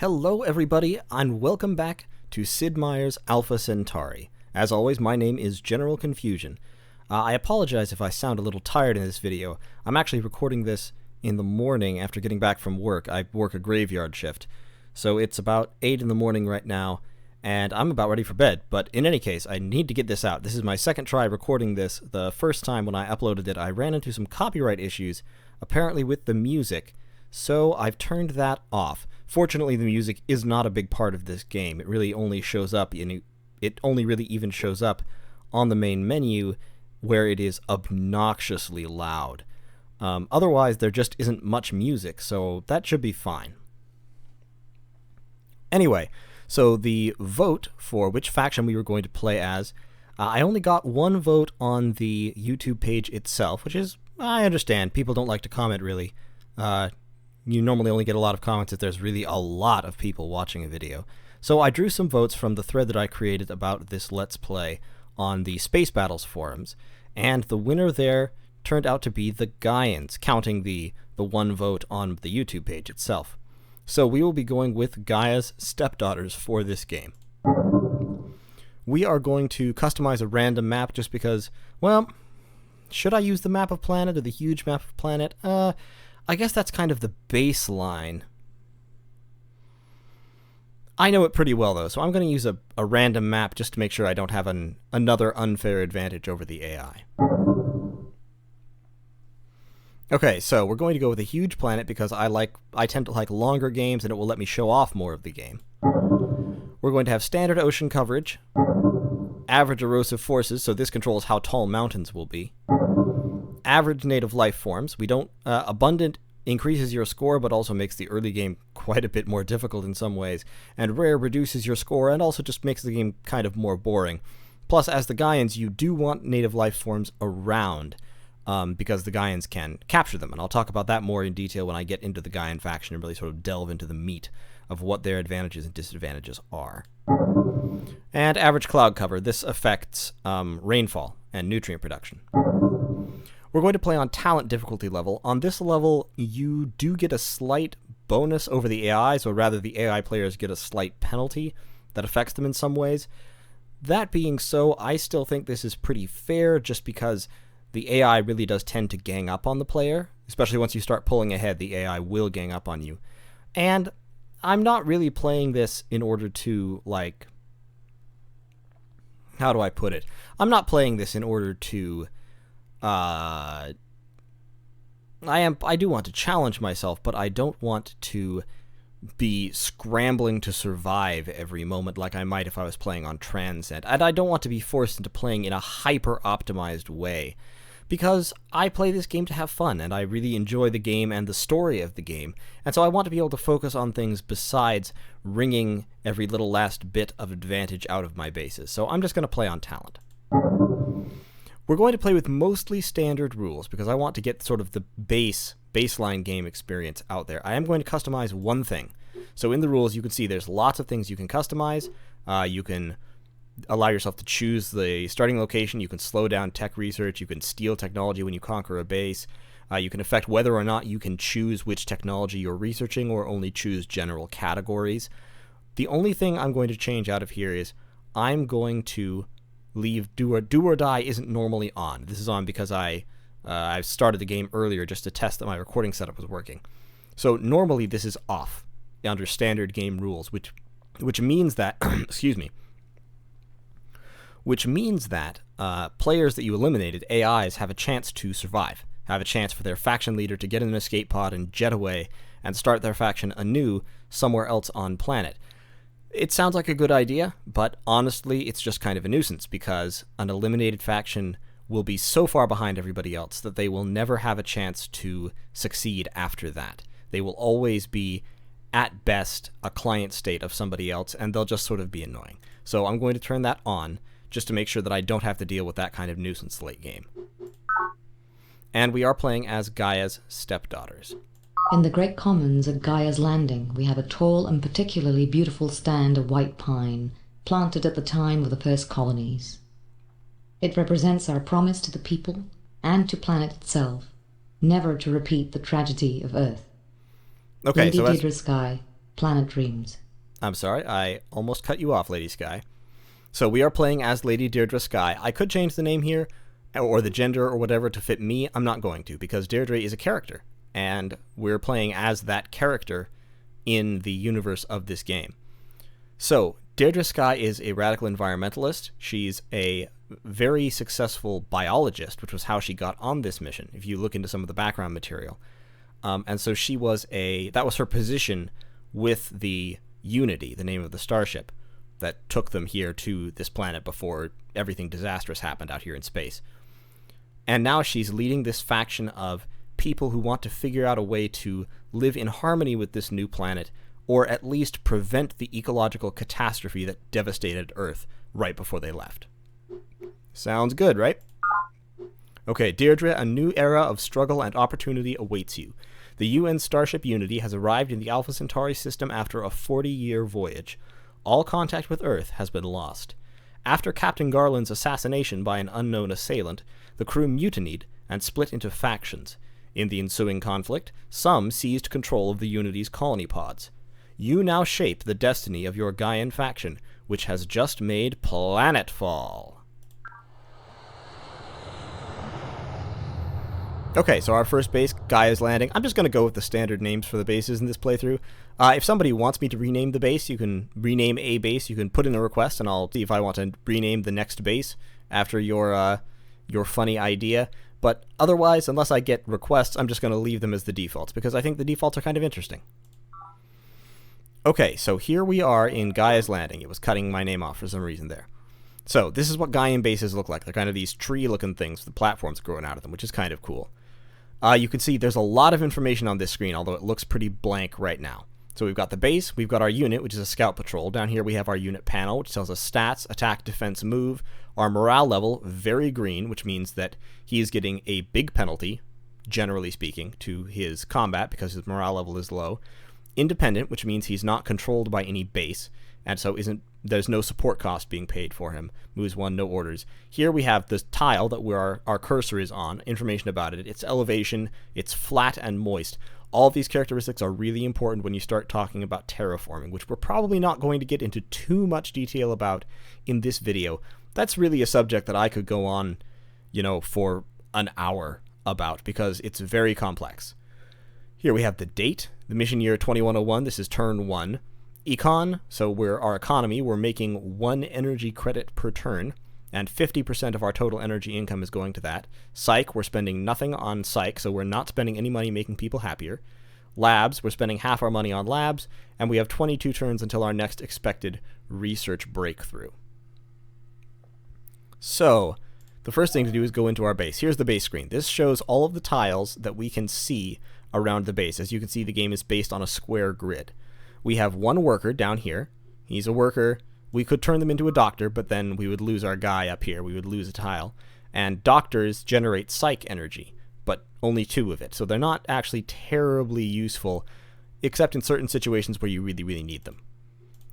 Hello everybody, and welcome back to Sid Meier's Alpha Centauri. As always, my name is General Confusion. I apologize if I sound a little tired in this video. I'm actually recording this in the morning after getting back from work. I work a graveyard shift. So it's about 8 in the morning right now, and I'm about ready for bed. But in any case, I need to get this out. This is my second try recording this. The first time when I uploaded it, I ran into some copyright issues, apparently with the music. So I've turned that off. Fortunately, the music is not a big part of this game. It really only shows up, it only really even shows up on the main menu where it is obnoxiously loud. Otherwise, there just isn't much music, so that should be fine. Anyway, so the vote for which faction we were going to play as, I only got one vote on the YouTube page itself, which is, I understand, people don't like to comment really. You normally only get a lot of comments if there's really a lot of people watching a video. So I drew some votes from the thread that I created about this Let's Play on the Space Battles forums, and the winner there turned out to be the Gaians, counting the one vote on the YouTube page itself. So we will be going with Gaia's stepdaughters for this game. We are going to customize a random map just because, well, should I use the map of planet or the huge map of planet? I guess that's kind of the baseline. I know it pretty well, though, so I'm going to use a random map just to make sure I don't have another unfair advantage over the AI. Okay, so we're going to go with a huge planet because I tend to like longer games and it will let me show off more of the game. We're going to have standard ocean coverage, average erosive forces, so this controls how tall mountains will be. Average native life forms. We don't abundant increases your score but also makes the early game quite a bit more difficult in some ways, and rare reduces your score and also just makes the game kind of more boring. Plus, as the Gaians, you do want native life forms around because the Gaians can capture them, and I'll talk about that more in detail when I get into the Gaian faction and really sort of delve into the meat of what their advantages and disadvantages are. And average cloud cover. This affects rainfall and nutrient production. We're going to play on talent difficulty level. On this level, you do get a slight bonus over the AI, so rather the AI players get a slight penalty that affects them in some ways. That being so, I still think this is pretty fair just because the AI really does tend to gang up on the player, especially once you start pulling ahead, the AI will gang up on you. And I'm not really playing this in order to, like, how do I put it? I'm not playing this in order to I do want to challenge myself, but I don't want to be scrambling to survive every moment like I might if I was playing on Transcend. And I don't want to be forced into playing in a hyper-optimized way, because I play this game to have fun, and I really enjoy the game and the story of the game, and so I want to be able to focus on things besides wringing every little last bit of advantage out of my bases. So I'm just going to play on talent. We're going to play with mostly standard rules because I want to get sort of the baseline game experience out there. I am going to customize one thing. So in the rules, you can see there's lots of things you can customize. You can allow yourself to choose the starting location. You can slow down tech research. You can steal technology when you conquer a base. You can affect whether or not you can choose which technology you're researching or only choose general categories. The only thing I'm going to change out of here is I'm going to leave do or die isn't normally on. This is on because I started the game earlier just to test that my recording setup was working. So normally this is off under standard game rules, which means that excuse me, which means that players that you eliminated, AIs, have a chance to survive, have a chance for their faction leader to get in an escape pod and jet away and start their faction anew somewhere else on planet. It sounds like a good idea, but honestly, it's just kind of a nuisance because an eliminated faction will be so far behind everybody else that they will never have a chance to succeed after that. They will always be, at best, a client state of somebody else, and they'll just sort of be annoying. So I'm going to turn that on just to make sure that I don't have to deal with that kind of nuisance late game. And we are playing as Gaia's stepdaughters. In the Great Commons at Gaia's Landing, we have a tall and particularly beautiful stand of white pine, planted at the time of the first colonies. It represents our promise to the people and to planet itself, never to repeat the tragedy of Earth. Okay, Lady so Deirdre Sky, Planet Dreams. I'm sorry, I almost cut you off, Lady Sky. So we are playing as Lady Deirdre Sky. I could change the name here, or the gender or whatever to fit me. I'm not going to, because Deirdre is a character, and we're playing as that character in the universe of this game. So, Deirdre Sky is a radical environmentalist. She's a very successful biologist, which was how she got on this mission, if you look into some of the background material. And so she was that was her position with the Unity, the name of the starship, that took them here to this planet before everything disastrous happened out here in space. And now she's leading this faction of people who want to figure out a way to live in harmony with this new planet, or at least prevent the ecological catastrophe that devastated Earth right before they left. Sounds good, right? Okay, Deirdre, a new era of struggle and opportunity awaits you. The UN Starship Unity has arrived in the Alpha Centauri system after a 40-year voyage. All contact with Earth has been lost. After Captain Garland's assassination by an unknown assailant, the crew mutinied and split into factions. In the ensuing conflict, some seized control of the Unity's colony pods. You now shape the destiny of your Gaian faction, which has just made Planetfall. Okay, so our first base, Gaia's Landing. I'm just going to go with the standard names for the bases in this playthrough. If somebody wants me to rename the base, you can rename a base. You can put in a request, and I'll see if I want to rename the next base after your funny idea. But otherwise, unless I get requests, I'm just going to leave them as the defaults, because I think the defaults are kind of interesting. Okay, so here we are in Gaia's Landing. It was cutting my name off for some reason there. So this is what Gaian bases look like. They're kind of these tree-looking things with the platforms growing out of them, which is kind of cool. You can see there's a lot of information on this screen, although it looks pretty blank right now. So we've got the base, we've got our unit, which is a scout patrol. Down here we have our unit panel, which tells us stats, attack, defense, move. Our morale level, very green, which means that he is getting a big penalty, generally speaking, to his combat because his morale level is low. Independent, which means he's not controlled by any base, and so there's no support cost being paid for him. Moves 1, no orders. Here we have this tile that our cursor is on, information about it, its elevation, it's flat and moist. All of these characteristics are really important when you start talking about terraforming, which we're probably not going to get into too much detail about in this video. That's really a subject that I could go on, for an hour about, because it's very complex. Here we have the date, the mission year 2101, this is turn 1. Econ, so our economy, we're making 1 energy credit per turn, and 50% of our total energy income is going to that. Psych, we're spending nothing on psych, so we're not spending any money making people happier. Labs, we're spending half our money on labs, and we have 22 turns until our next expected research breakthrough. So, the first thing to do is go into our base. Here's the base screen. This shows all of the tiles that we can see around the base. As you can see, the game is based on a square grid. We have 1 worker down here. He's a worker. We could turn them into a doctor, but then we would lose our guy up here. We would lose a tile. And doctors generate psych energy, but only 2 of it. So they're not actually terribly useful, except in certain situations where you really, really need them.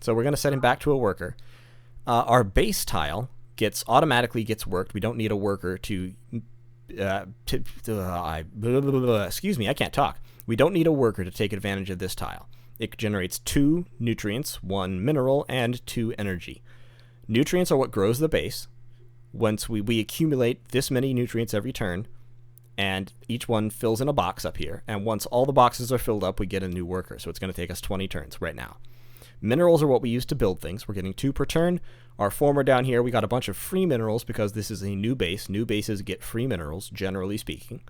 So we're going to set him back to a worker. Our base tile automatically gets worked. We don't need a worker to... excuse me, I can't talk. We don't need a worker to take advantage of this tile. It generates 2 nutrients, 1 mineral, and 2 energy. Nutrients are what grows the base. Once we accumulate this many nutrients every turn, and each one fills in a box up here. And once all the boxes are filled up, we get a new worker. So it's going to take us 20 turns right now. Minerals are what we use to build things. We're getting 2 per turn. Our former down here, we got a bunch of free minerals because this is a new base. New bases get free minerals, generally speaking.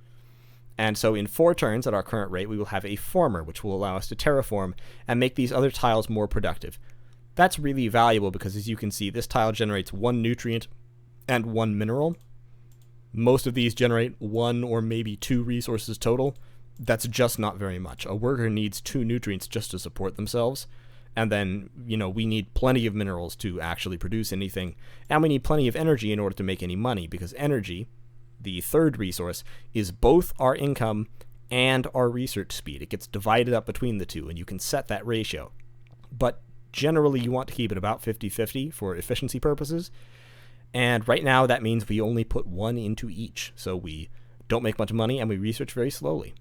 And so in 4 turns at our current rate, we will have a former, which will allow us to terraform and make these other tiles more productive. That's really valuable because, as you can see, this tile generates 1 nutrient and 1 mineral. Most of these generate 1 or maybe 2 resources total. That's just not very much. A worker needs 2 nutrients just to support themselves. And then, we need plenty of minerals to actually produce anything. And we need plenty of energy in order to make any money, because energy, the third resource, is both our income and our research speed. It gets divided up between the 2, and you can set that ratio. But generally, you want to keep it about 50-50 for efficiency purposes. And right now, that means we only put 1 into each. So we don't make much money, and we research very slowly.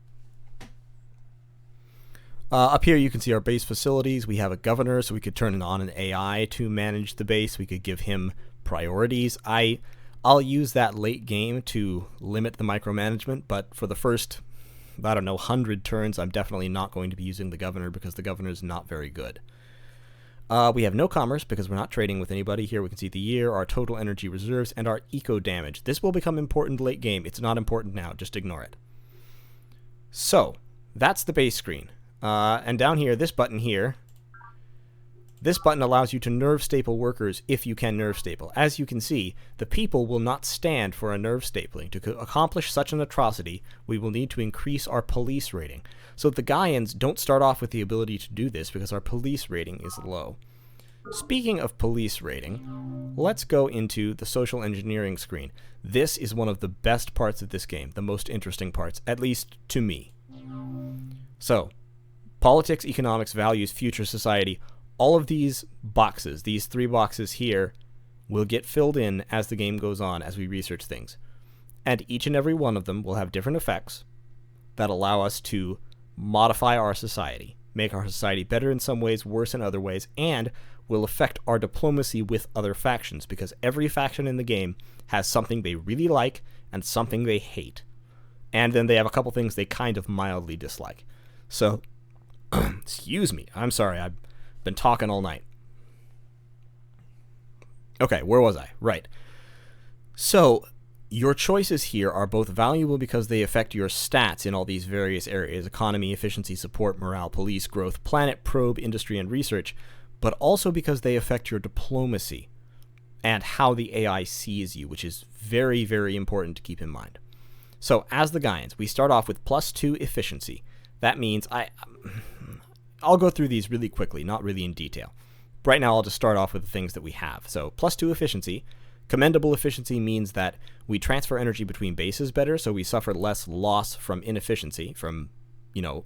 Up here you can see our base facilities. We have a governor, so we could turn on an AI to manage the base. We could give him priorities. I'll use that late game to limit the micromanagement, but for the first, I don't know, 100 turns, I'm definitely not going to be using the governor because the governor is not very good. We have no commerce because we're not trading with anybody. Here we can see the year, our total energy reserves, and our eco damage. This will become important late game. It's not important now. Just ignore it. So, that's the base screen. And down here, this button allows you to nerve staple workers if you can nerve staple. As you can see, the people will not stand for a nerve stapling. To accomplish such an atrocity, we will need to increase our police rating. So the Gaians don't start off with the ability to do this because our police rating is low. Speaking of police rating, let's go into the social engineering screen. This is one of the best parts of this game, the most interesting parts, at least to me. So, politics, economics, values, future society, all of these boxes, these 3 boxes here, will get filled in as the game goes on as we research things. And each and every one of them will have different effects that allow us to modify our society, make our society better in some ways, worse in other ways, and will affect our diplomacy with other factions, because every faction in the game has something they really like and something they hate. And then they have a couple things they kind of mildly dislike. So, excuse me, I'm sorry, I've been talking all night. Okay, where was I? Right. So, your choices here are both valuable because they affect your stats in all these various areas: economy, efficiency, support, morale, police, growth, planet, probe, industry, and research, but also because they affect your diplomacy and how the AI sees you, which is very, very important to keep in mind. So, as the Gaians, we start off with +2 efficiency. That means I'll go through these really quickly, not really in detail. Right now, I'll just start off with the things that we have. So, +2 efficiency. Commendable efficiency means that we transfer energy between bases better, so we suffer less loss from inefficiency, from,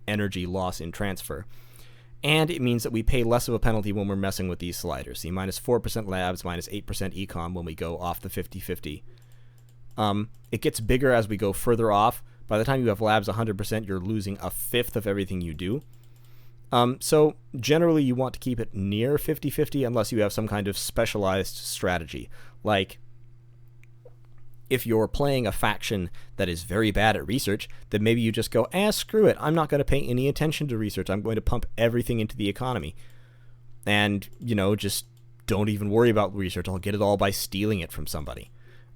energy loss in transfer. And it means that we pay less of a penalty when we're messing with these sliders. See, -4% labs, -8% econ when we go off the 50-50. It gets bigger as we go further off. By the time you have labs 100%, you're losing 1/5 of everything you do. So generally you want to keep it near 50-50 unless you have some kind of specialized strategy. Like, if you're playing a faction that is very bad at research, then maybe you just go, screw it, I'm not going to pay any attention to research, I'm going to pump everything into the economy. And, just don't even worry about research, I'll get it all by stealing it from somebody.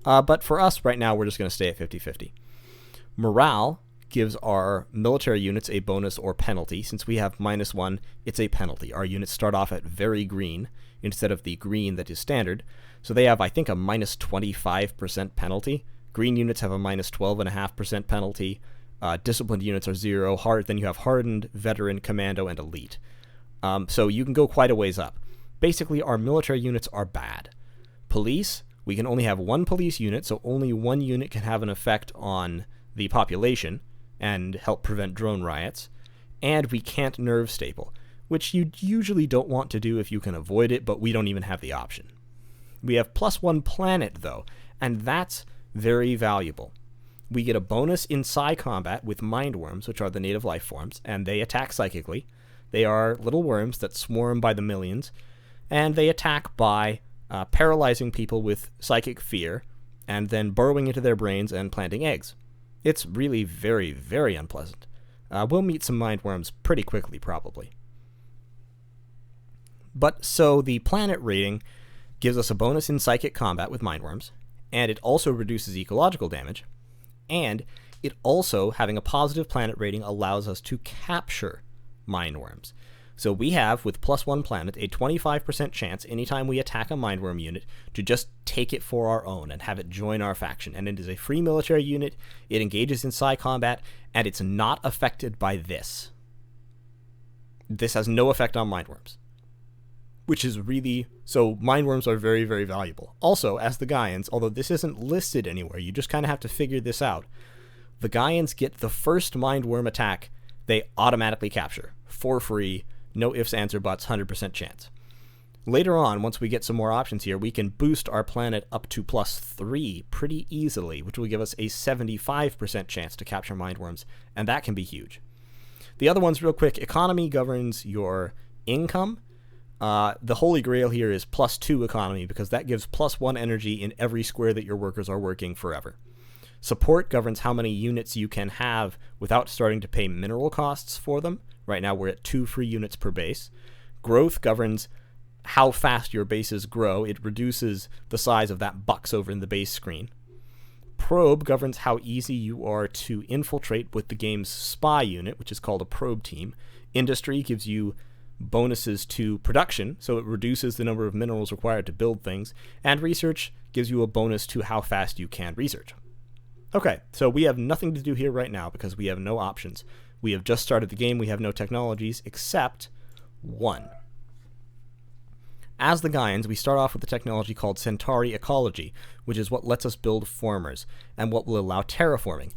But for us right now, we're just going to stay at 50-50. Morale gives our military units a bonus or penalty. Since we have -1, it's a penalty. Our units start off at very green instead of the green that is standard. So they have, I think, a -25% penalty. Green units have a -12.5% penalty. Disciplined units are 0. Then you have hardened, veteran, commando, and elite. So you can go quite a ways up. Basically, our military units are bad. Police, we can only have 1 police unit, so only 1 unit can have an effect on the population and help prevent drone riots. And we can't nerve staple, which you usually don't want to do if you can avoid it, but we don't even have the option. We have +1 planet, though, and that's very valuable. We get a bonus in psi combat with mindworms, which are the native life forms, and they attack psychically. They are little worms that swarm by the millions, and they attack by paralyzing people with psychic fear, and then burrowing into their brains and planting eggs. It's really very, very unpleasant. We'll meet some mindworms pretty quickly, probably. But so the planet rating gives us a bonus in psychic combat with mindworms, and it also reduces ecological damage, and it also, having a positive planet rating, allows us to capture mindworms. So we have, with +1 planet, a 25% chance anytime we attack a mindworm unit to just take it for our own and have it join our faction. And it is a free military unit, it engages in psi combat, and it's not affected by this. This has no effect on mindworms. Which is really... So mindworms are very, very valuable. Also, as the Gaians, although this isn't listed anywhere, you just kind of have to figure this out. The Gaians get the first mindworm attack, they automatically capture. For free. No ifs, ands, or buts, 100% chance. Later on, once we get some more options here, we can boost our planet up to +3 pretty easily, which will give us a 75% chance to capture mindworms, and that can be huge. The other ones, real quick, economy governs your income. The holy grail here is +2 economy, because that gives +1 energy in every square that your workers are working forever. Support governs how many units you can have without starting to pay mineral costs for them. Right now we're at 2 free units per base. Growth governs how fast your bases grow. It reduces the size of that box over in the base screen. Probe governs how easy you are to infiltrate with the game's spy unit, which is called a probe team. Industry gives you bonuses to production, so it reduces the number of minerals required to build things. And research gives you a bonus to how fast you can research. Okay, so we have nothing to do here right now because we have no options. We have just started the game. We have no technologies except one. As the Gaians, we start off with a technology called Centauri ecology, which is what lets us build formers and what will allow terraforming.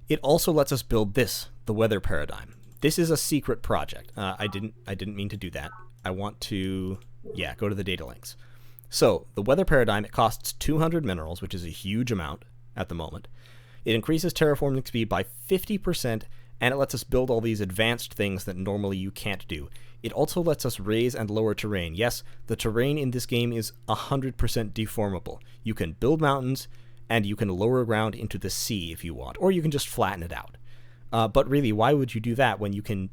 It also lets us build this, the weather paradigm. This is a secret project. I didn't mean to do that. I want to, go to the data links. So the weather paradigm, it costs 200 minerals, which is a huge amount at the moment. It increases terraforming speed by 50%, and it lets us build all these advanced things that normally you can't do. It also lets us raise and lower terrain. Yes, the terrain in this game is 100% deformable. You can build mountains, and you can lower ground into the sea if you want, or you can just flatten it out. But really, why would you do that when you can,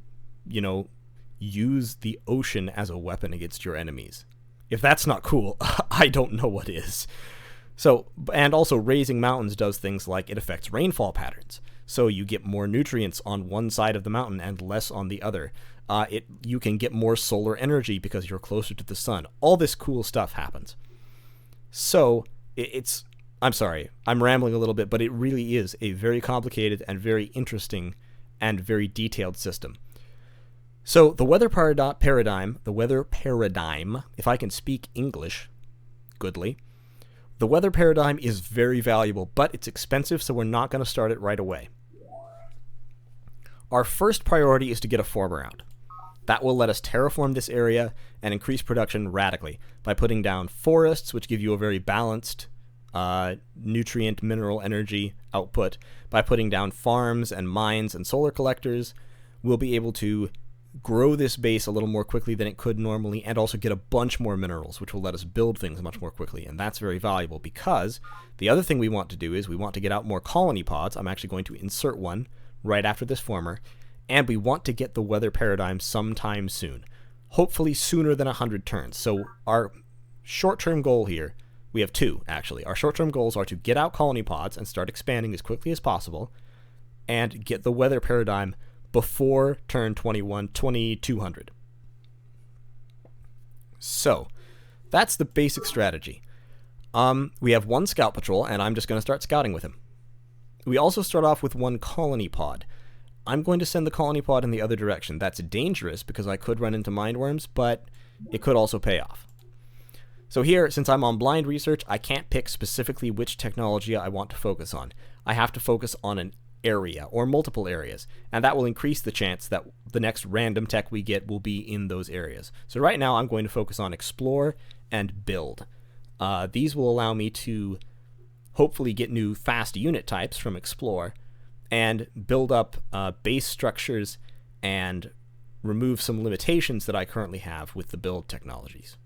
use the ocean as a weapon against your enemies? If that's not cool, I don't know what is. So, and also raising mountains does things like it affects rainfall patterns. So you get more nutrients on one side of the mountain and less on the other. You can get more solar energy because you're closer to the sun. All this cool stuff happens. So I'm sorry, I'm rambling a little bit, but it really is a very complicated and very interesting and very detailed system. So the weather paradigm, if I can speak English goodly, the weather paradigm is very valuable, but it's expensive, so we're not going to start it right away. Our first priority is to get a former out. That will let us terraform this area and increase production radically by putting down forests, which give you a very balanced nutrient, mineral, energy output. By putting down farms and mines and solar collectors, we'll be able to grow this base a little more quickly than it could normally, and also get a bunch more minerals, which will let us build things much more quickly. And that's very valuable, because the other thing we want to do is we want to get out more colony pods. I'm actually going to insert one right after this former, and we want to get the weather paradigm sometime soon, hopefully sooner than 100 turns. So our short-term goal here, we have two actually. Our short-term goals are to get out colony pods and start expanding as quickly as possible, and get the weather paradigm before turn 2200. So that's the basic strategy. We have one scout patrol, and I'm just going to start scouting with him. We also start off with one colony pod. I'm going to send the colony pod in the other direction. That's dangerous because I could run into mindworms, but it could also pay off. So here, since I'm on blind research, I can't pick specifically which technology I want to focus on. I have to focus on an area or multiple areas, and that will increase the chance that the next random tech we get will be in those areas. So right now I'm going to focus on explore and build. These will allow me to hopefully get new fast unit types from explore and build up base structures and remove some limitations that I currently have with the build technologies.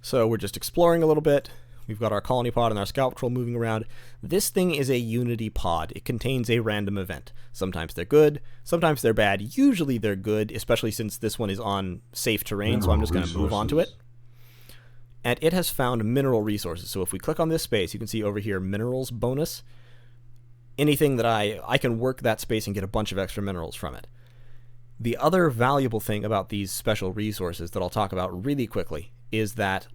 So we're just exploring a little bit. We've got our colony pod and our scout patrol moving around. This thing is a unity pod. It contains a random event. Sometimes they're good, sometimes they're bad. Usually they're good, especially since this one is on safe terrain, so I'm just going to move on to it. And it has found mineral resources. So if we click on this space, you can see over here, minerals bonus. Anything that I can work that space and get a bunch of extra minerals from it. The other valuable thing about these special resources that I'll talk about really quickly is that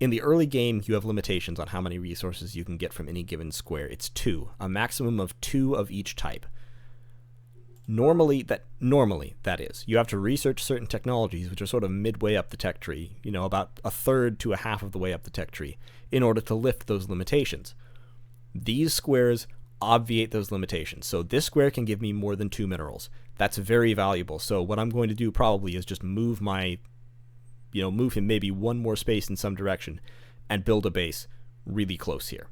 in the early game, you have limitations on how many resources you can get from any given square. It's 2, a maximum of 2 of each type. Normally, that is. You have to research certain technologies, which are sort of midway up the tech tree, about a third to a half of the way up the tech tree, in order to lift those limitations. These squares obviate those limitations. So this square can give me more than 2 minerals. That's very valuable. So what I'm going to do probably is just move him maybe one more space in some direction and build a base really close here.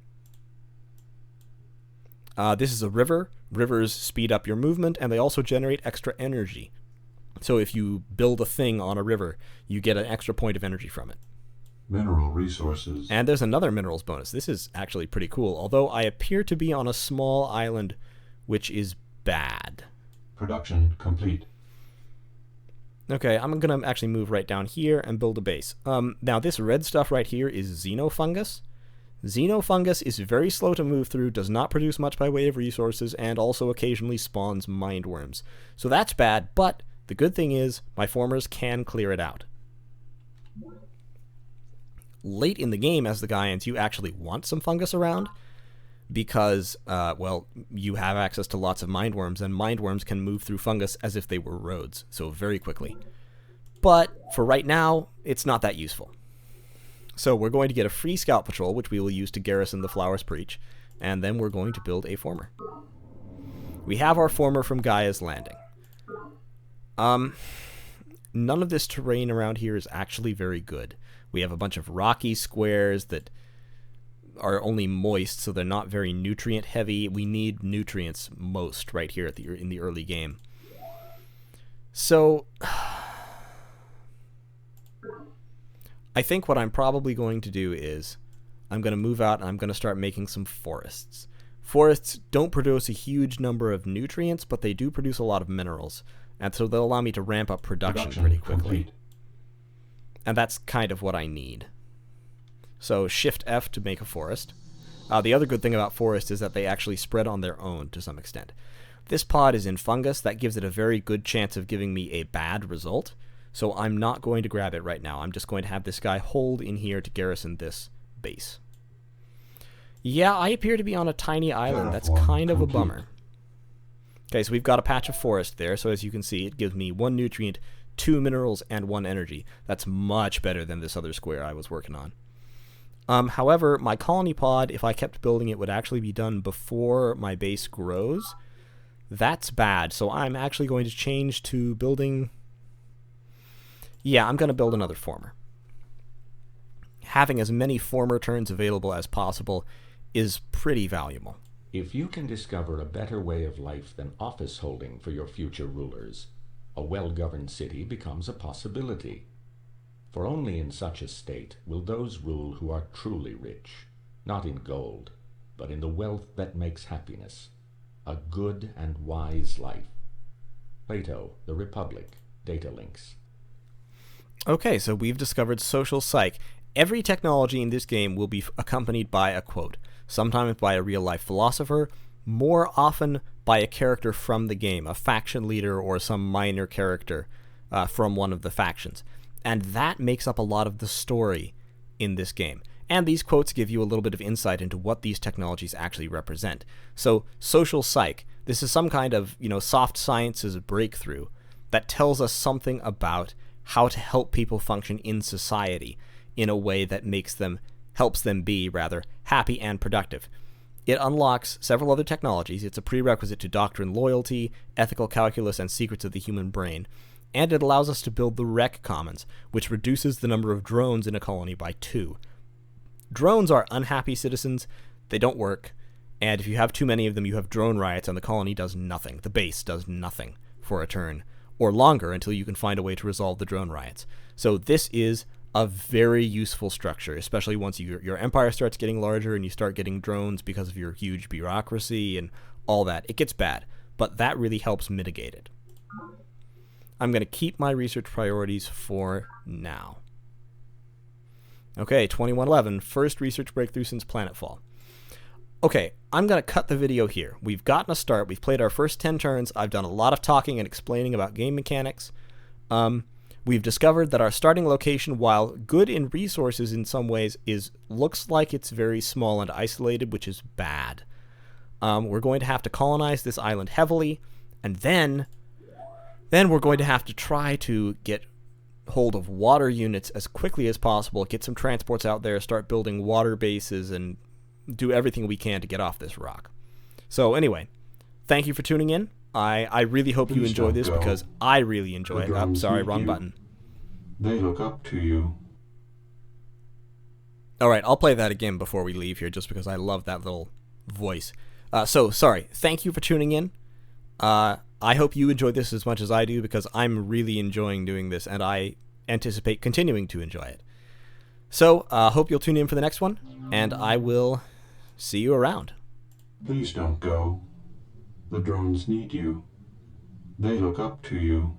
This is a river Rivers speed up your movement, and they also generate extra energy. So if you build a thing on a river, you get an extra point of energy from it. Mineral resources. And there's another minerals bonus. This is actually pretty cool, although I appear to be on a small island, which is bad. Production complete. Okay, I'm going to actually move right down here and build a base. Now, this red stuff right here is xenofungus. Xenofungus is very slow to move through, does not produce much by way of resources, and also occasionally spawns mindworms. So that's bad, but the good thing is my formers can clear it out. Late in the game, as the Gaians, you actually want some fungus around because, well, you have access to lots of mindworms, and mindworms can move through fungus as if they were roads, so very quickly. But for right now, it's not that useful. So we're going to get a free scout patrol, which we will use to garrison the Flowers Preach, and then we're going to build a former. We have our former from Gaia's Landing. None of this terrain around here is actually very good. We have a bunch of rocky squares that are only moist, so they're not very nutrient heavy. We need nutrients most right here in the early game. So I think what I'm probably going to do is I'm going to move out and I'm going to start making some forests. Forests don't produce a huge number of nutrients, but they do produce a lot of minerals. And so they'll allow me to ramp up production pretty quickly. Complete. And that's kind of what I need. So Shift F to make a forest. The other good thing about forest is that they actually spread on their own to some extent. This pod is in fungus. That gives it a very good chance of giving me a bad result. So I'm not going to grab it right now. I'm just going to have this guy hold in here to garrison this base. Yeah, I appear to be on a tiny island. That's kind of a bummer. Okay, so we've got a patch of forest there. So as you can see, it gives me 1 nutrient, 2 minerals, and 1 energy. That's much better than this other square I was working on. However, my colony pod, if I kept building it, would actually be done before my base grows. That's bad. So I'm actually going to change to building... Yeah, I'm going to build another former. Having as many former turns available as possible is pretty valuable. If you can discover a better way of life than office holding for your future rulers, a well-governed city becomes a possibility. For only in such a state will those rule who are truly rich, not in gold, but in the wealth that makes happiness, a good and wise life. Plato, The Republic, Data Links. Okay, so we've discovered social psych. Every technology in this game will be accompanied by a quote, sometimes by a real-life philosopher, more often by a character from the game, a faction leader or some minor character from one of the factions. And that makes up a lot of the story in this game. And these quotes give you a little bit of insight into what these technologies actually represent. So, social psych, this is some kind of, soft sciences breakthrough that tells us something about how to help people function in society in a way that helps them be, happy and productive. It unlocks several other technologies. It's a prerequisite to doctrine loyalty, ethical calculus, and secrets of the human brain. And it allows us to build the Rec Commons, which reduces the number of drones in a colony by 2. Drones are unhappy citizens, they don't work, and if you have too many of them, you have drone riots and the colony does nothing. The base does nothing for a turn, or longer until you can find a way to resolve the drone riots. So this is a very useful structure, especially once your empire starts getting larger and you start getting drones because of your huge bureaucracy and all that. It gets bad, but that really helps mitigate it. I'm going to keep my research priorities for now. Okay, 2111, first research breakthrough since Planetfall. Okay, I'm going to cut the video here. We've gotten a start. We've played our first 10 turns. I've done a lot of talking and explaining about game mechanics. We've discovered that our starting location, while good in resources in some ways, looks like it's very small and isolated, which is bad. We're going to have to colonize this island heavily, and then we're going to have to try to get hold of water units as quickly as possible, get some transports out there, start building water bases, and do everything we can to get off this rock. So anyway, thank you for tuning in. I really hope you enjoy this because I really enjoy it. I'm sorry, wrong button. They look up to you. Alright, I'll play that again before we leave here just because I love that little voice. So, sorry. Thank you for tuning in. I hope you enjoyed this as much as I do, because I'm really enjoying doing this, and I anticipate continuing to enjoy it. So, hope you'll tune in for the next one, and I will see you around. Please don't go. The drones need you. They look up to you.